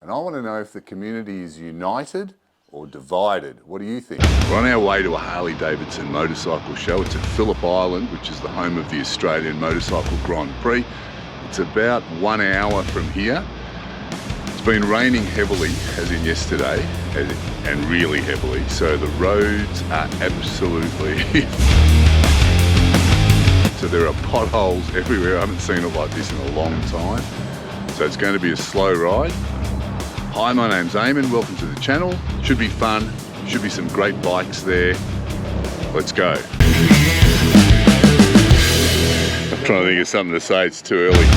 And I want to know if the community is united or divided. What do you think? We're on our way to a Harley Davidson motorcycle show. It's at Phillip Island, which is the home of the Australian Motorcycle Grand Prix. It's about 1 hour from here. It's been raining heavily, as in yesterday, and really heavily, so the roads are absolutely so there are potholes everywhere. I haven't seen it like this in a long time, so it's going to be a slow ride. Hi, my name's Eamon, welcome to the channel. Should be fun, should be some great bikes there. Let's go. I'm trying to think of something to say, it's too early.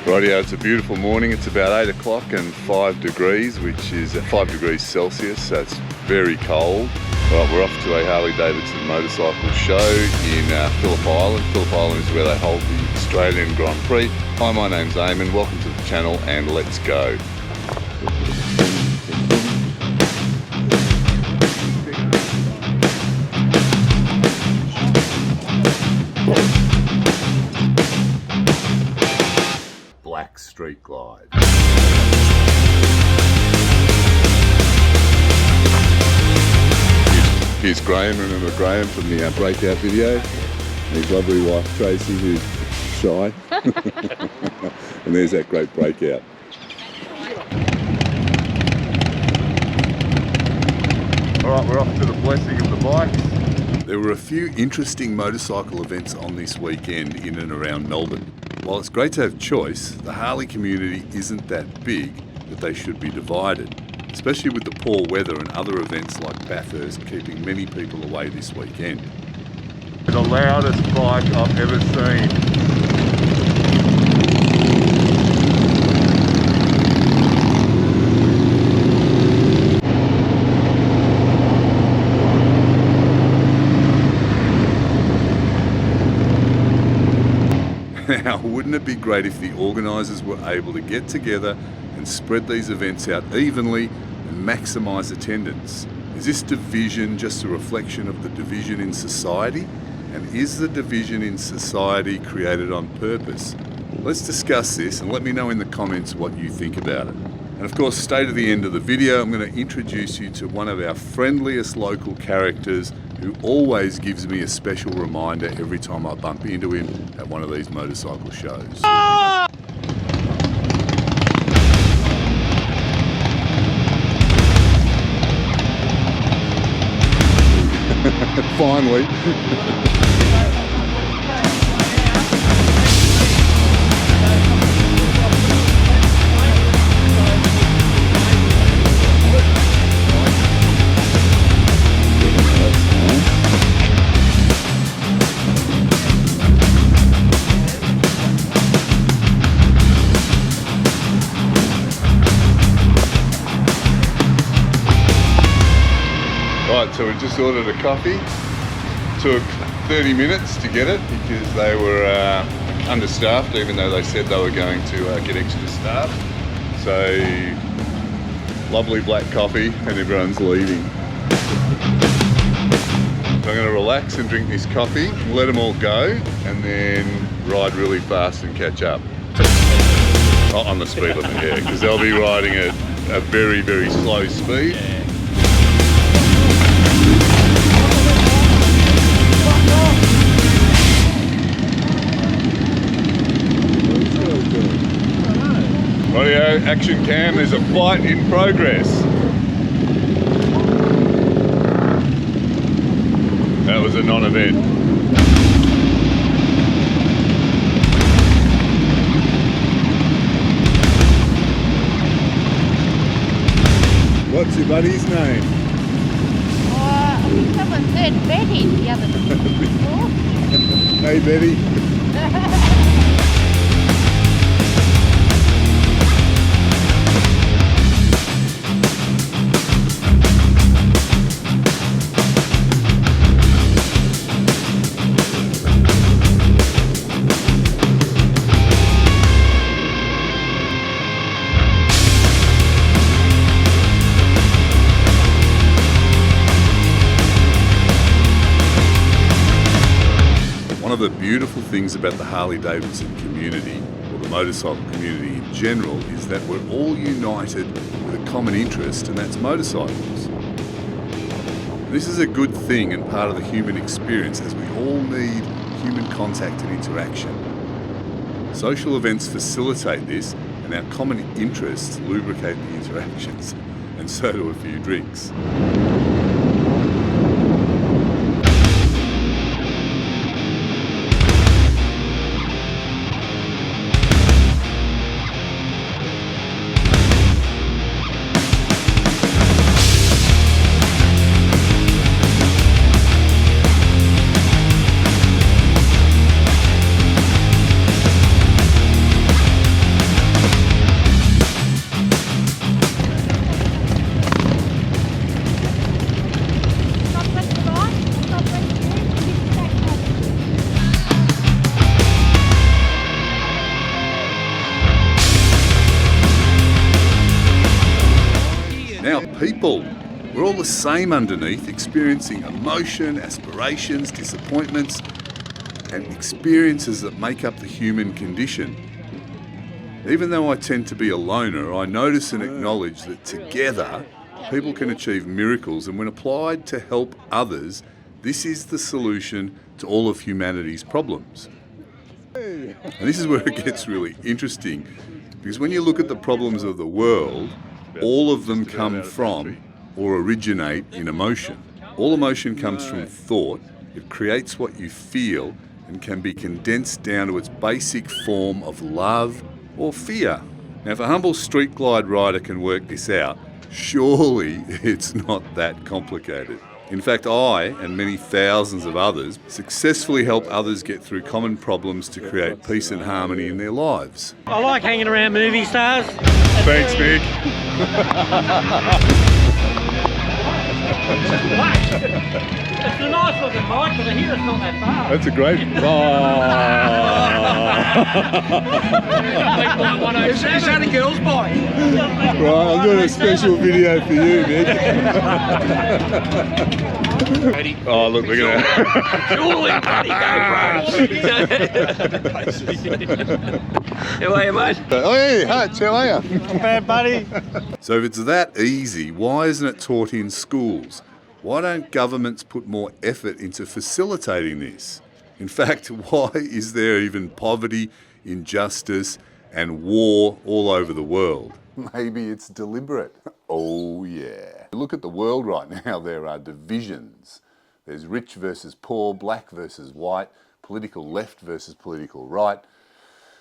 Rightio, it's a beautiful morning. It's about 8 o'clock and 5 degrees, which is 5 degrees Celsius, so it's very cold. Right, we're off to a Harley Davidson motorcycle show in Phillip Island. Phillip Island is where they hold the Australian Grand Prix. Hi, my name's Eamon, welcome to the channel and let's go. Street glide. Here's Graham, remember Graham from the breakout video? And his lovely wife Tracy, who's shy. And there's that great breakout. Alright, we're off to the blessing of the bikes. There were a few interesting motorcycle events on this weekend in and around Melbourne. While it's great to have choice, the Harley community isn't that big that they should be divided, especially with the poor weather and other events like Bathurst keeping many people away this weekend. The loudest bike I've ever seen. Now, wouldn't it be great if the organisers were able to get together and spread these events out evenly and maximise attendance? Is this division just a reflection of the division in society? And is the division in society created on purpose? Let's discuss this and let me know in the comments what you think about it. And of course, stay to the end of the video. I'm going to introduce you to one of our friendliest local characters who always gives me a special reminder every time I bump into him at one of these motorcycle shows. Ah! Finally. Right, so we just ordered a coffee. Took 30 minutes to get it because they were understaffed, even though they said they were going to get extra staff. So, lovely black coffee and everyone's leaving. So I'm going to relax and drink this coffee, let them all go, and then ride really fast and catch up. Oh, on the speed limit, yeah, because they'll be riding at a very, very slow speed. Rightio, action cam, there's a fight in progress. That was a non-event. What's your buddy's name? Someone said Betty the other day. Hey Betty. the beautiful things about the Harley Davidson community, or the motorcycle community in general, is that we're all united with a common interest, and that's motorcycles. This is a good thing and part of the human experience, as we all need human contact and interaction. Social events facilitate this, and our common interests lubricate the interactions, and so do a few drinks. Now people, we're all the same underneath, experiencing emotion, aspirations, disappointments, and experiences that make up the human condition. Even though I tend to be a loner, I notice and acknowledge that together people can achieve miracles, and when applied to help others, this is the solution to all of humanity's problems. And this is where it gets really interesting, because when you look at the problems of the world, all of them come from or originate in emotion. All emotion comes from thought. It creates what you feel and can be condensed down to its basic form of love or fear. Now, if a humble street glide rider can work this out, surely it's not that complicated. In fact, I and many thousands of others successfully help others get through common problems to create peace and harmony in their lives. I like hanging around movie stars. Thanks, Nick. It's a nice looking bike, but I hear it's not that far. That's a great... Is that a girl's bike? Right, I'm doing a special video for you, Nick. Oh, look at that. Surely, buddy, go, bro. How are you, mate? Oh, hey, Hutch, how are you? Not bad, buddy. So if it's that easy, why isn't it taught in schools? Why don't governments put more effort into facilitating this? In fact, why is there even poverty, injustice, and war all over the world? Maybe it's deliberate. Oh yeah. Look at the world right now. There are divisions. There's rich versus poor, black versus white, political left versus political right,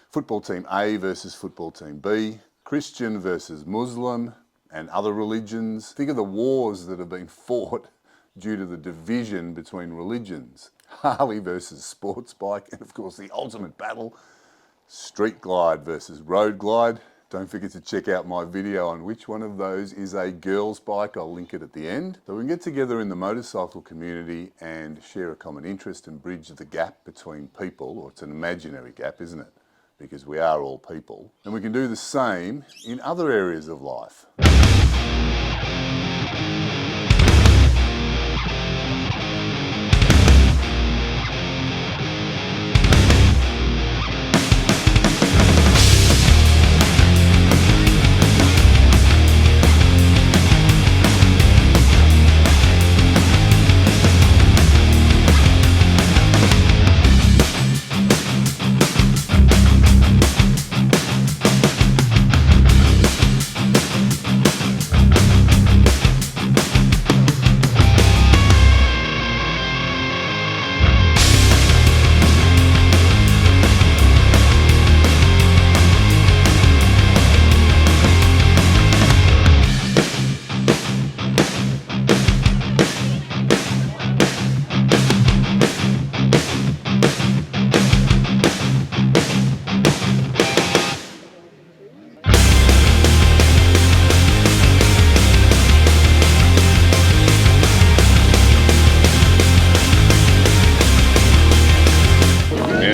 football team A versus football team B, Christian versus Muslim, and other religions. Think of the wars that have been fought due to the division between religions. Harley versus sports bike, and of course the ultimate battle, street glide versus road glide. Don't forget to check out my video on which one of those is a girl's bike. I'll link it at the end. So we can get together in the motorcycle community and share a common interest and bridge the gap between people, or it's an imaginary gap, isn't it? Because we are all people. And we can do the same in other areas of life.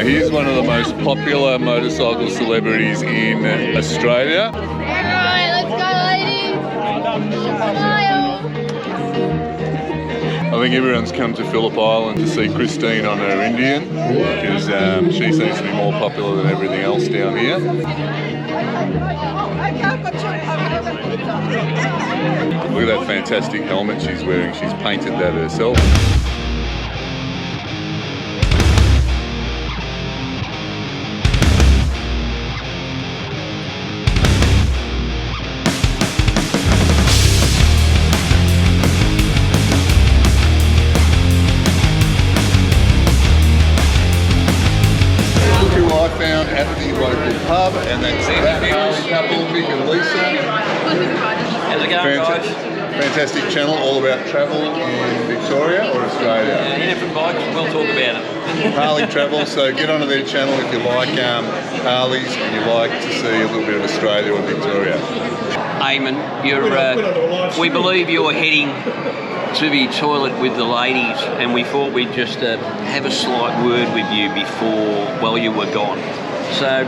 He's one of the most popular motorcycle celebrities in Australia. Alright, let's go, ladies. Smile. I think everyone's come to Phillip Island to see Christine on her Indian because she seems to be more popular than everything else down here. Look at that fantastic helmet she's wearing. She's painted that herself. Found at the local pub, and that's that Harley couple, Vic and Lisa. How's it going, guys? Fantastic channel, all about travel in Victoria or Australia. Different bikes, we'll talk about it. Harley travel, so get onto their channel if you like Harleys and you like to see a little bit of Australia or Victoria. Eamon, we believe you're heading to the toilet with the ladies, and we thought we'd just have a slight word with you while you were gone. So,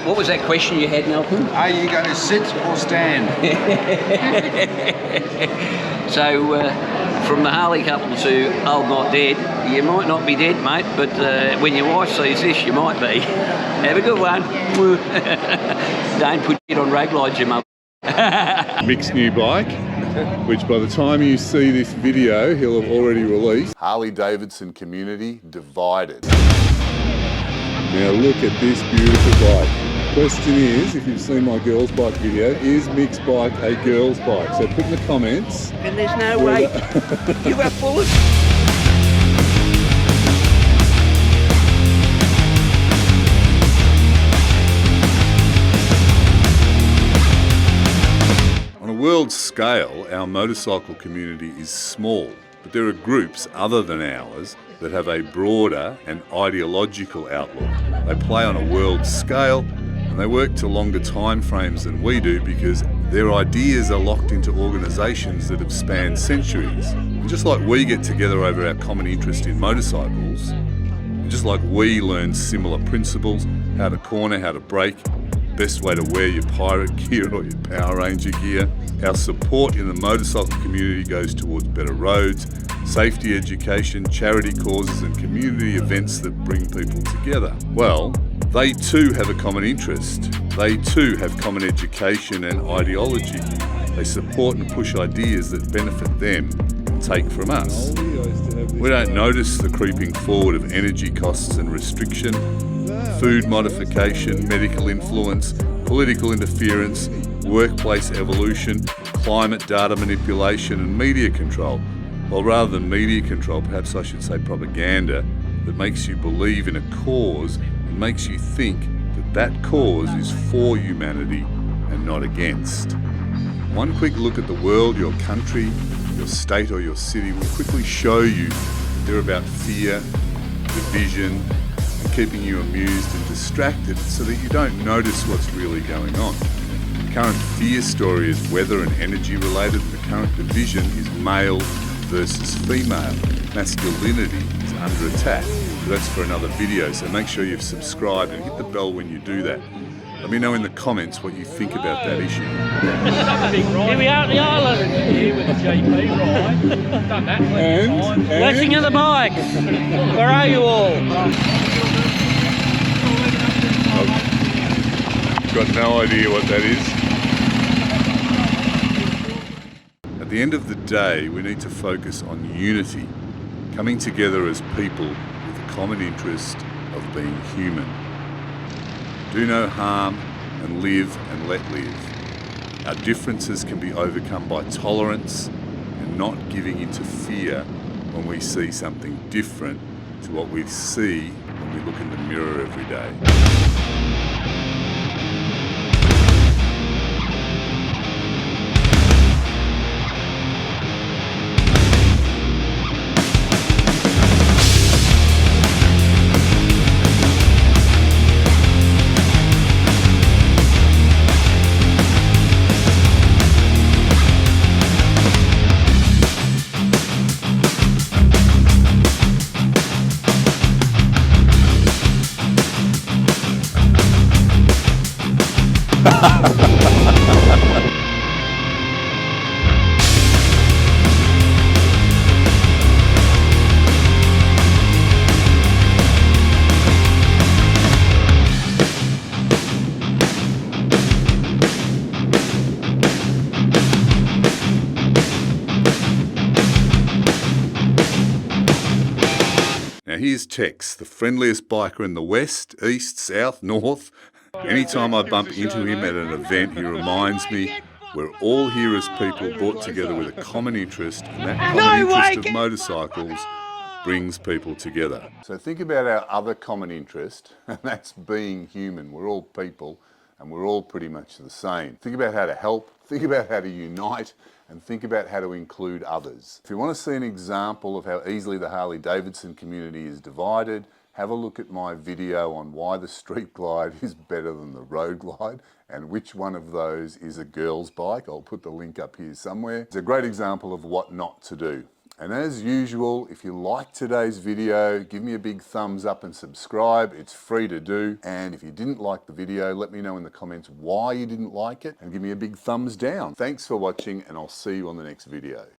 what was that question you had, Malcolm? Are you going to sit or stand? So, from the Harley couple to old not dead, you might not be dead, mate, but when your wife sees this, you might be. Have a good one. Don't put it on road lights, you mother. Mick's new bike, which by the time you see this video, he'll have already released. Harley Davidson community divided. Now look at this beautiful bike. Question is, if you've seen my girls' bike video, is Mick's bike a girls' bike? So put in the comments. And there's no way you are full of... On a world scale, our motorcycle community is small, but there are groups other than ours that have a broader and ideological outlook. They play on a world scale and they work to longer time frames than we do because their ideas are locked into organisations that have spanned centuries. And just like we get together over our common interest in motorcycles, and just like we learn similar principles, how to corner, how to brake, best way to wear your pirate gear or your Power Ranger gear, our support in the motorcycle community goes towards better roads, safety education, charity causes and community events that bring people together. Well, they too have a common interest. They too have common education and ideology. They support and push ideas that benefit them and take from us. We don't notice the creeping forward of energy costs and restriction, food modification, medical influence, political interference, workplace evolution, climate data manipulation and media control. Well, rather than media control, perhaps I should say propaganda that makes you believe in a cause and makes you think that that cause is for humanity and not against. One quick look at the world, your country, your state or your city will quickly show you that they're about fear, division, and keeping you amused and distracted so that you don't notice what's really going on. The current fear story is weather and energy related. The current division is male versus female. Masculinity is under attack. But that's for another video, so make sure you've subscribed and hit the bell when you do that. Let me know in the comments what you think about that issue. Here we are at the island. Here with the GP, right? Done that plenty of times. Blessing of the bike. Where are you all? I've got no idea what that is. At the end of the day, we need to focus on unity, coming together as people with a common interest of being human. Do no harm and live and let live. Our differences can be overcome by tolerance and not giving into fear when we see something different to what we see when we look in the mirror every day. here's Tex, the friendliest biker in the west, east, south, north. Anytime I bump into him at an event, he reminds me we're all here as people brought together with a common interest, and that common interest of motorcycles brings people together. So think about our other common interest, and that's being human. We're all people, and we're all pretty much the same. Think about how to help, think about how to unite, and think about how to include others. If you want to see an example of how easily the Harley Davidson community is divided, have a look at my video on why the street glide is better than the road glide and which one of those is a girl's bike. I'll put the link up here somewhere. It's a great example of what not to do. And as usual, if you like today's video, give me a big thumbs up and subscribe. It's free to do. And if you didn't like the video, let me know in the comments why you didn't like it and give me a big thumbs down. Thanks for watching, and I'll see you on the next video.